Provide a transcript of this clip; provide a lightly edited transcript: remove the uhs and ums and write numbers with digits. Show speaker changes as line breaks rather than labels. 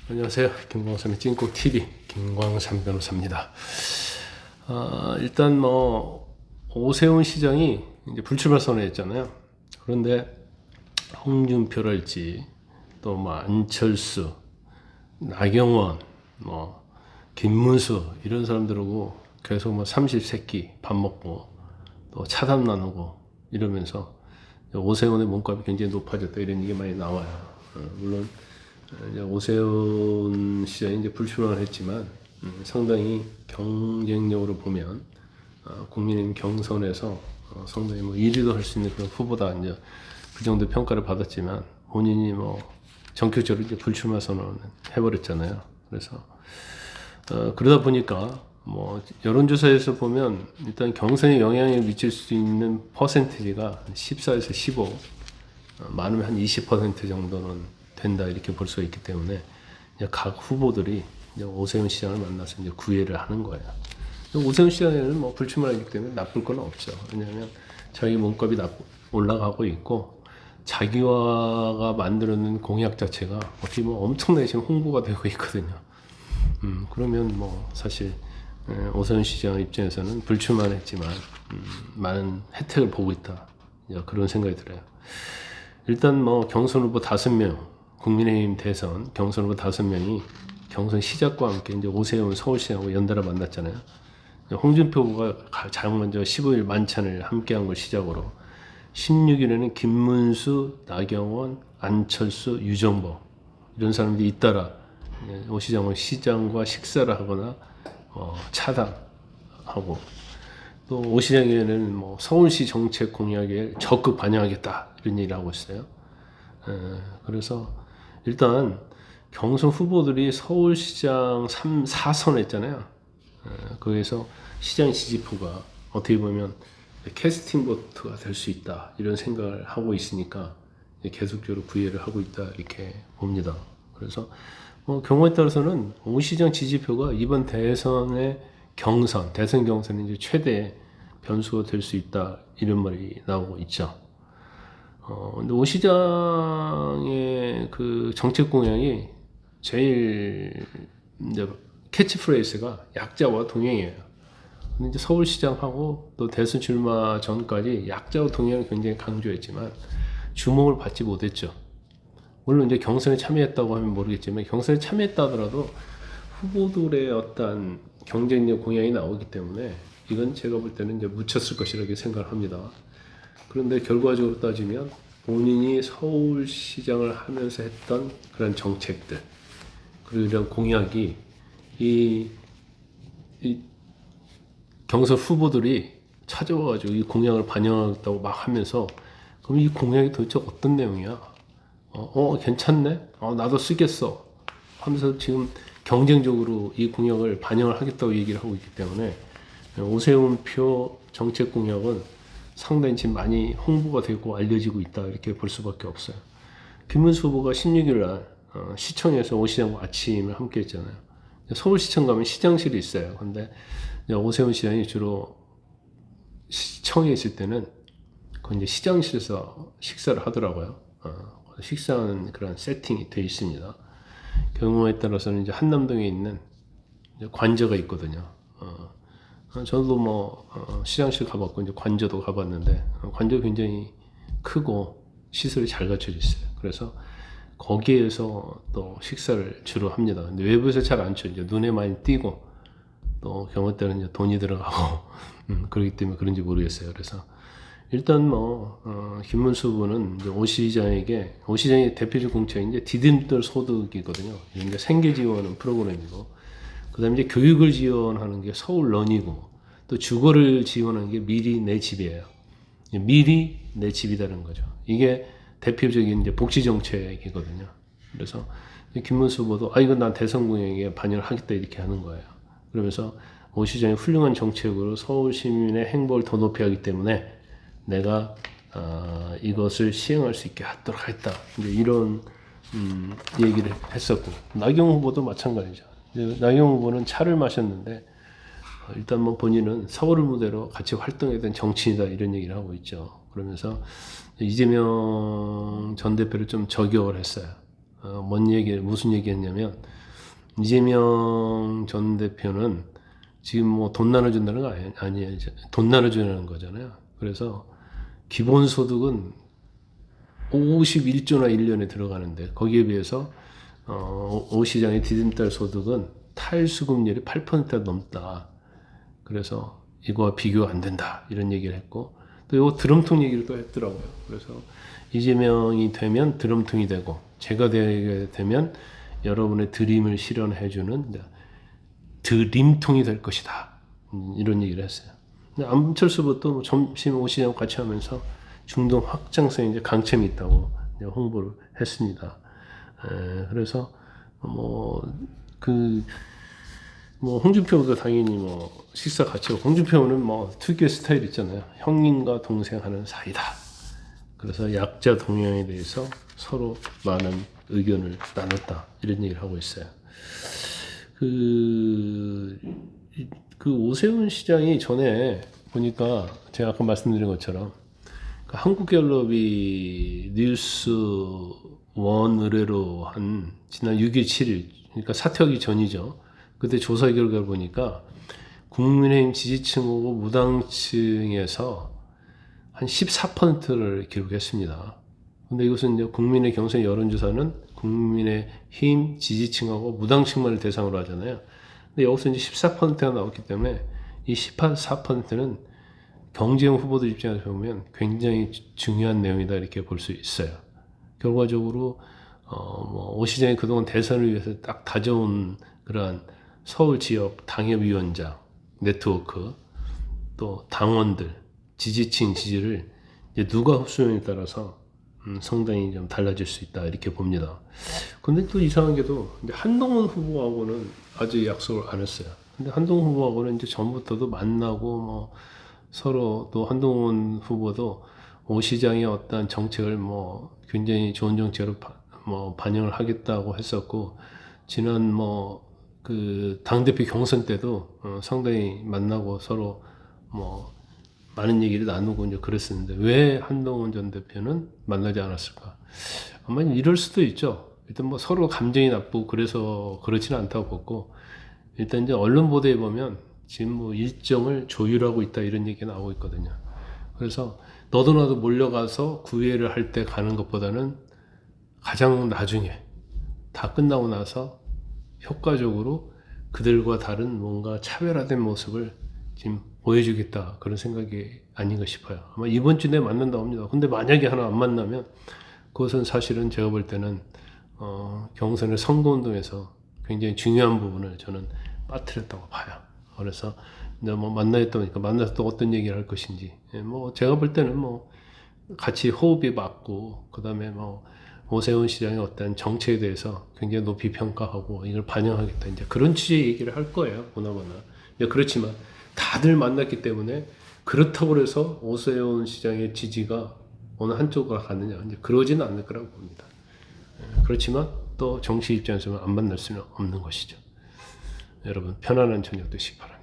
안녕하세요. 김광삼의 찐국TV 김광삼 변호사입니다. 일단 오세훈 시장이 이제 불출마 선언했잖아요. 그런데 홍준표랄지 또 안철수, 나경원, 김문수 이런 사람들하고 계속 삼십세끼 밥 먹고 또 차담 나누고 이러면서 오세훈의 몸값이 굉장히 높아졌다 이런 얘기 많이 나와요. 물론 이제 오세훈 시장이 이제 불출마를 했지만 상당히 경쟁력으로 보면 국민의힘 경선에서 상당히 1위도 할 수 있는 그런 후보다 이제 그 정도 평가를 받았지만 본인이 전격적으로 이제 불출마 선언을 해버렸잖아요. 그래서 그러다 보니까 여론조사에서 보면 일단 경선에 영향을 미칠 수 있는 퍼센티지가 14에서 15, 많으면 한 20% 정도는 된다 이렇게 볼 수가 있기 때문에 이제 각 후보들이 이제 오세훈 시장을 만나서 이제 구애를 하는 거예요. 오세훈 시장에는 불출마하기 때문에 나쁠 건 없죠. 왜냐하면 자기 몸값이 올라가고 있고 자기와가 만들어낸 공약 자체가 어떻게 엄청나게 지금 홍보가 되고 있거든요. 그러면 사실 오세훈 시장 입장에서는 불출마는 했지만 많은 혜택을 보고 있다 그런 생각이 들어요. 일단 경선 후보 5명, 국민의힘 대선 경선 후보 5명이 경선 시작과 함께 이제 오세훈 서울시장하고 연달아 만났잖아요. 홍준표 후보가 가장 먼저 15일 만찬을 함께한 걸 시작으로 16일에는 김문수, 나경원, 안철수, 유정보 이런 사람들이 잇따라 오 시장은 시장과 식사를 하거나 차담하고 또 오 시장에는 서울시 정책 공약에 적극 반영하겠다 이런 얘기를 하고 있어요. 그래서 일단 경선 후보들이 서울시장 4선 했잖아요. 거기에서 시장 지지표가 어떻게 보면 캐스팅 보트가 될 수 있다 이런 생각을 하고 있으니까 계속적으로 구애를 하고 있다 이렇게 봅니다. 그래서 경우에 따라서는 오 시장 지지표가 이번 대선의 대선 경선의 이제 최대 변수가 될 수 있다 이런 말이 나오고 있죠. 근데 오 시장의 그 정책 공약이 제일 이제 캐치프레이즈가 약자와 동행이에요. 근데 이제 서울시장하고 또 대선 출마 전까지 약자와 동행을 굉장히 강조했지만 주목을 받지 못했죠. 물론 이제 경선에 참여했다고 하면 모르겠지만 경선에 참여했다 하더라도 후보들의 어떤 경쟁력 공약이 나오기 때문에 이건 제가 볼 때는 이제 묻혔을 것이라고 생각을 합니다. 그런데 결과적으로 따지면 본인이 서울시장을 하면서 했던 그런 정책들 그리고 이런 공약이 이 경선 후보들이 찾아와가지고 이 공약을 반영하겠다고 막 하면서 그럼 이 공약이 도대체 어떤 내용이야? 괜찮네? 나도 쓰겠어. 하면서 지금 경쟁적으로 이 공약을 반영을 하겠다고 얘기를 하고 있기 때문에 오세훈 표 정책 공약은 상당히 지금 많이 홍보가 되고 알려지고 있다 이렇게 볼 수밖에 없어요. 김문수 후보가 16일 날 시청에서 오 시장과 아침을 함께 했잖아요. 서울시청 가면 시장실이 있어요. 근데 오세훈 시장이 주로 시청에 있을 때는 그 이제 시장실에서 식사를 하더라고요. 식사하는 그런 세팅이 되어 있습니다. 경우에 따라서는 이제 한남동에 있는 관저가 있거든요. 저도 시장실 가봤고 이제 관저도 가봤는데 관저 굉장히 크고 시설이 잘 갖춰져 있어요. 그래서 거기에서 또 식사를 주로 합니다. 근데 외부에서 잘 안 쳐. 이제 눈에 많이 띄고 또 경우 때는 이제 돈이 들어가고 그렇기 때문에 그런지 모르겠어요. 그래서 일단 김문수 후보는 이제 오 시장의 대표적 공약이 이제 디딤돌 소득이거든요. 이게 생계 지원은 프로그램이고, 그다음에 이제 교육을 지원하는 게 서울런이고, 또 주거를 지원하는 게 미리 내 집이에요. 미리 내 집이라는 거죠. 이게 대표적인 이제 복지 정책이거든요. 그래서 김문수 후보도 이건 난 대선 공약에 반영을 하겠다 이렇게 하는 거예요. 그러면서 오 시장의 훌륭한 정책으로 서울 시민의 행복을 더 높이 하기 때문에 내가 이것을 시행할 수 있게 하도록 하겠다. 이제 이런 얘기를 했었고, 나경원 후보도 마찬가지죠. 나경원 후보는 차를 마셨는데 일단 본인은 서울을 무대로 같이 활동했던 정치인이다 이런 얘기를 하고 있죠. 그러면서 이재명 전 대표를 좀 저격을 했어요. 무슨 얘기했냐면, 이재명 전 대표는 지금 뭐 돈 나눠준다는 거 아니에요. 이제 돈 나눠주는 거잖아요. 그래서 기본소득은 51조나 1년에 들어가는데, 거기에 비해서 오 시장의 디딤달 소득은 탈수급률이 8%가 넘다. 그래서 이거와 비교가 안 된다. 이런 얘기를 했고, 또 이거 드럼통 얘기를 또 했더라고요. 그래서 이재명이 되면 드럼통이 되고, 제가 되게 되면 여러분의 드림을 실현해주는 드림통이 될 것이다. 이런 얘기를 했어요. 근데 안철수부터 뭐 점심 오시장 같이 하면서 중동 확장성에 이제 강점이 있다고 이제 홍보를 했습니다. 그래서 홍준표도 당연히 식사 같이 하고, 홍준표는 특유의 스타일 있잖아요. 형님과 동생 하는 사이다. 그래서 약자 동향에 대해서 서로 많은 의견을 나눴다. 이런 얘기를 하고 있어요. 그 오세훈 시장이 전에 보니까 제가 아까 말씀드린 것처럼 한국갤럽이 뉴스원 의뢰로 한 지난 6일 7일, 그러니까 사퇴하기 전이죠. 그때 조사 결과를 보니까 국민의힘 지지층하고 무당층에서 한 14%를 기록했습니다. 근데 이것은 이제 국민의 경선 여론조사는 국민의힘 지지층하고 무당층만을 대상으로 하잖아요. 근데 여기서 이제 14%가 나왔기 때문에 이 14%는 경쟁 후보들 입장에서 보면 굉장히 중요한 내용이다, 이렇게 볼 수 있어요. 결과적으로 오 시장이 그동안 대선을 위해서 딱 다져온 그러한 서울 지역 당협위원장 네트워크, 또 당원들, 지지층 지지를 이제 누가 흡수하느냐에 따라서 상당히 좀 달라질 수 있다, 이렇게 봅니다. 근데 또 이상한 게도 한동훈 후보하고는 아직 약속을 안 했어요. 근데 한동훈 후보하고는 이제 전부터도 만나고 서로, 또 한동훈 후보도 오 시장의 어떤 정책을 굉장히 좋은 정책으로 반영을 하겠다고 했었고, 지난 그 당대표 경선 때도 상당히 만나고 서로 많은 얘기를 나누고 이제 그랬었는데, 왜 한동훈 전 대표는 만나지 않았을까? 아마 이럴 수도 있죠. 일단 서로 감정이 나쁘고 그래서 그렇지는 않다고 보고, 일단 이제 언론 보도에 보면 지금 일정을 조율하고 있다, 이런 얘기가 나오고 있거든요. 그래서 너도 나도 몰려가서 구애를 할 때 가는 것보다는 가장 나중에 다 끝나고 나서 효과적으로 그들과 다른 뭔가 차별화된 모습을 지금 보여주겠다, 그런 생각이 아닌가 싶어요. 아마 이번 주 내에 만난다고 합니다. 근데 만약에 하나 안 만나면 그것은 사실은 제가 볼 때는 경선의 선거운동에서 굉장히 중요한 부분을 저는 빠뜨렸다고 봐요. 그래서 만나있다 보니까 만나서 또 어떤 얘기를 할 것인지, 제가 볼 때는 같이 호흡이 맞고, 그 다음에 오세훈 시장의 어떤 정책에 대해서 굉장히 높이 평가하고 이걸 반영하겠다, 이제 그런 취지의 얘기를 할 거예요, 보나마나. 그렇지만 다들 만났기 때문에 그렇다고 해서 오세훈 시장의 지지가 어느 한쪽으로 가느냐, 이제 그러지는 않을 거라고 봅니다. 그렇지만 또 정치 입장에서는 안 만날 수는 없는 것이죠. 여러분 편안한 저녁 되시기 바랍니다.